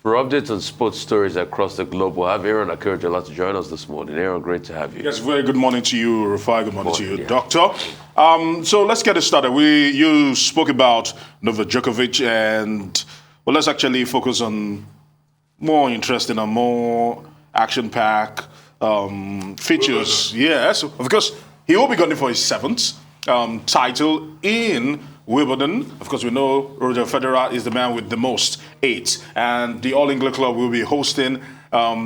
For updates on sports stories across the globe, we'll have Aaron Akerjola to join us this morning. Aaron, great to have you. Yes, very good morning to you, Rufai. Good morning to you, Doctor. So let's get it started. You spoke about Novak Djokovic, and let's actually focus on more interesting and more action-packed features. Yes, of course, he will be going for his seventh title in Wimbledon. Of course, we know Roger Federer is the man with the most, 8. And the All England Club will be hosting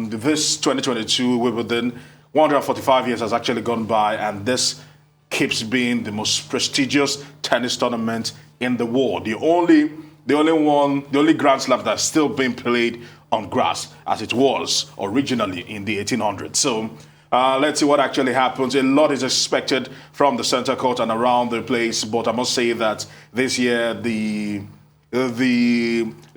this 2022 Wimbledon. 145 years has actually gone by, and this keeps being the most prestigious tennis tournament in the world. The only Grand Slam that's still being played on grass, as it was originally in the 1800s. So let's see what actually happens. A lot is expected from the center court and around the place, but I must say that this year the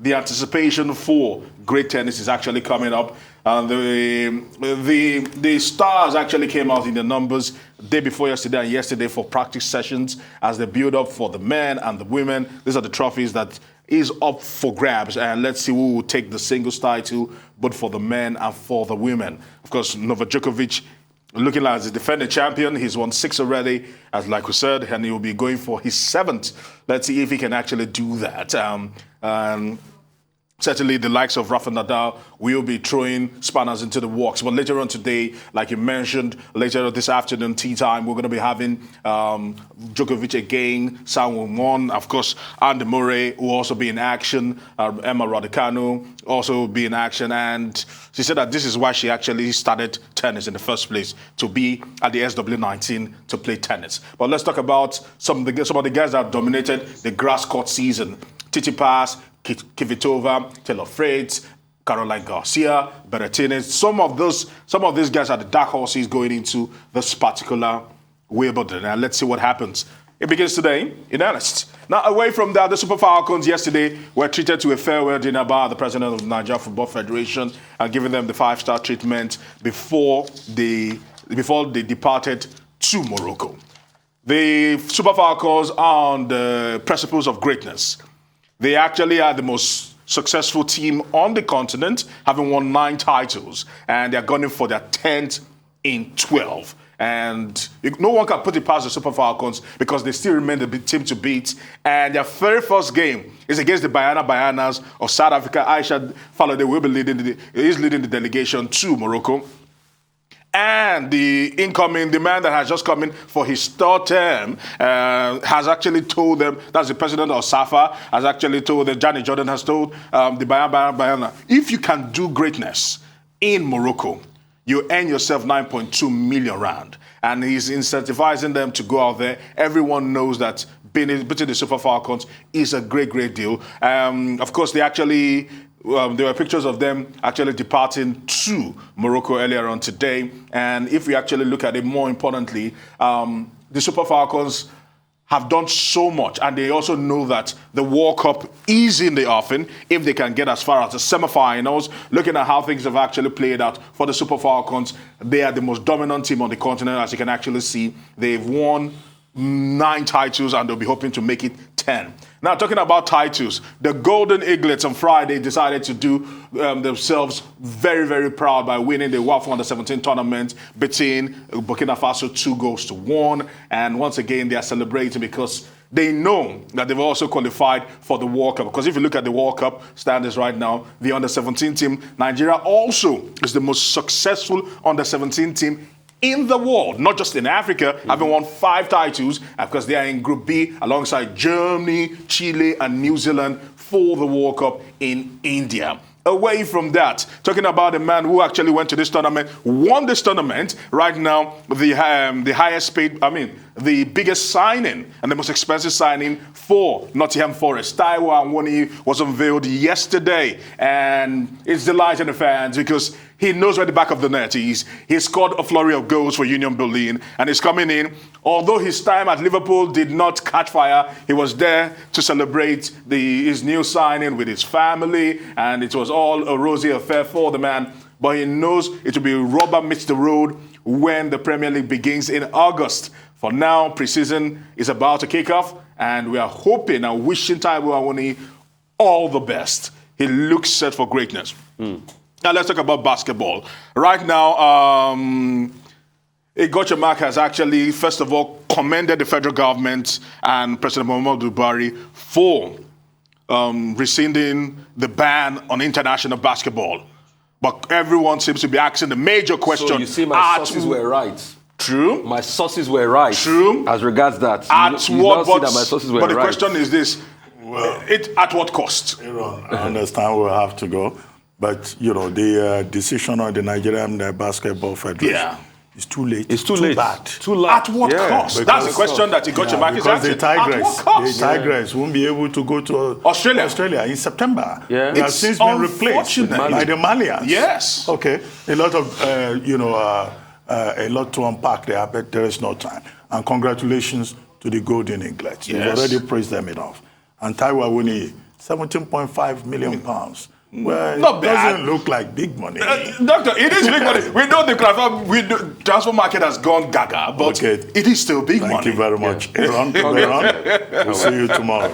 anticipation for great tennis is actually coming up, and the stars actually came out in the numbers day before yesterday and yesterday for practice sessions as they build up for the men and the women. These are the trophies that is up for grabs, and let's see who will take the singles title, both for the men and for the women. Of course, Novak Djokovic looking like the defending champion. He's won 6 already, as like we said, and he will be going for his 7th. Let's see if he can actually do that. Certainly, the likes of Rafa Nadal will be throwing spanners into the works. But later on today, like you mentioned, later this afternoon, tea time, we're going to be having Djokovic again, San Juan, of course, Andy Murray will also be in action, Emma Raducanu also be in action. And she said that this is why she actually started tennis in the first place, to be at the SW19 to play tennis. But let's talk about some of the guys that dominated the grass court season. Tsitsipas, Kvitova, Taylor Fritz, Caroline Garcia, Berrettini. Some of these guys are the dark horses going into this particular Wimbledon. And let's see what happens. It begins today in earnest. Now, away from that, the Super Falcons yesterday were treated to a farewell dinner by the president of the Nigeria Football Federation and giving them the 5-star treatment before they departed to Morocco. The Super Falcons are on the precipice of greatness. They actually are the most successful team on the continent, having won 9 titles, and they're gunning for their 10th in 12. And no one can put it past the Super Falcons because they still remain the team to beat. And their very first game is against the Bayanas of South Africa. Aisha Falade will be leading the delegation to Morocco. And the man that has just come in for his 3rd term has actually told them, that's the president of SAFA, has actually told them, Johnny Jordan has told the Bayana, if you can do greatness in Morocco, you earn yourself 9.2 million rand. And he's incentivizing them to go out there. Everyone knows that beating the Super Falcons is a great, great deal. Of course, there were pictures of them actually departing to Morocco earlier on today. And if we actually look at it more importantly, the Super Falcons have done so much, and they also know that the World Cup is in the offing if they can get as far as the semifinals. Looking at how things have actually played out for the Super Falcons, they are the most dominant team on the continent, as you can actually see. They've won 9 titles, and they'll be hoping to make it 10. Now, talking about titles, the Golden Eaglets on Friday decided to do themselves very, very proud by winning the WAFU Under-17 tournament, beating Burkina Faso 2-1. And once again, they are celebrating because they know that they've also qualified for the World Cup. Because if you look at the World Cup standards right now, the Under-17 team, Nigeria also is the most successful Under-17 team in the world, not just in Africa, having won 5 titles, because they are in Group B alongside Germany, Chile, and New Zealand for the World Cup in India. Away from that, talking about the man who actually went to this tournament, won this tournament, right now, the highest paid, the biggest signing and the most expensive signing for Nottingham Forest, Taiwo Awoniyi, was unveiled yesterday. And it's delighting the fans because he knows where the back of the net is. He scored a flurry of goals for Union Berlin and is coming in. Although his time at Liverpool did not catch fire, he was there to celebrate his new signing with his family, and it was all a rosy affair for the man. But he knows it will be rubber meets the road when the Premier League begins in August. For now, preseason is about to kick off, and we are hoping and wishing Taiwo Awoniyi all the best. he looks set for greatness. Now let's talk about basketball. Right now, Igochemak has actually, first of all, commended the federal government and President Muhammadu Buhari for rescinding the ban on international basketball. But everyone seems to be asking the major question. So you see, my sources were right. True. My sources were right. True. As regards that. At you what? see that my sources were but the right. question is this: at what cost? I understand we'll have to go, but the decision on the Nigerian Basketball Federation is too late. It's too late. Bad. Too late. At what cost? That's the question that Igochemak is asking. At what cost? The Tigers won't be able to go to Australia in September. Yeah. They have since been replaced by the Malians. Yes. Okay. A lot of a lot to unpack there, but there is no time. And congratulations to the Golden Eaglets. You've already praised them enough. And Taiwo Awoniyi, 17.5 million pounds. Well, Not it bad. doesn't look like big money. Doctor, it is big money. We know the transfer market has gone gaga, but it is still big money. Thank you very much. Aaron, we'll see you tomorrow.